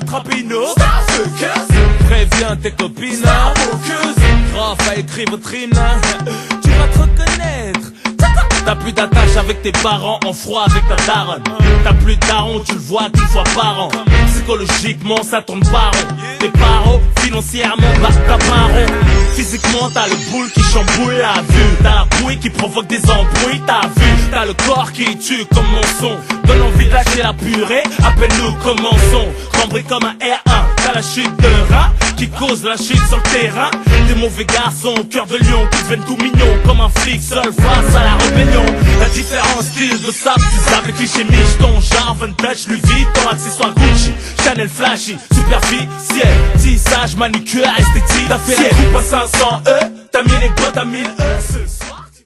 Trapino. Préviens tes copines. Prof a écrit votre hymne. Tu vas te reconnaître. T'as plus d'attache avec tes parents, en froid avec ta daronne. T'as plus de daron, tu le vois qu'une fois par an. Psychologiquement ça tourne pas rond. Tes parents, financièrement, bah t'as pas rond. Physiquement t'as le boule qui chamboule la vue. T'as la bouille qui provoque des embrouilles, t'as vu. T'as le corps qui tue comme mon son. Donne envie de lâcher la purée, appelle-nous commençons. Cambré comme un R1, t'as la chute de rat qui cause la chute sur le terrain. Des mauvais garçons, cœur de lion qui deviennent tout mignons. Comme un flic seul face à la rébellion. La différence style de sable, tu savais cliché miche. Ton genre vintage, Louis Vuitton, accessoire Gucci, Chanel flashy, superficiel, tissage, manicure, esthétique. T'as fait la coupe à 500 t'as mis les bottes à 1000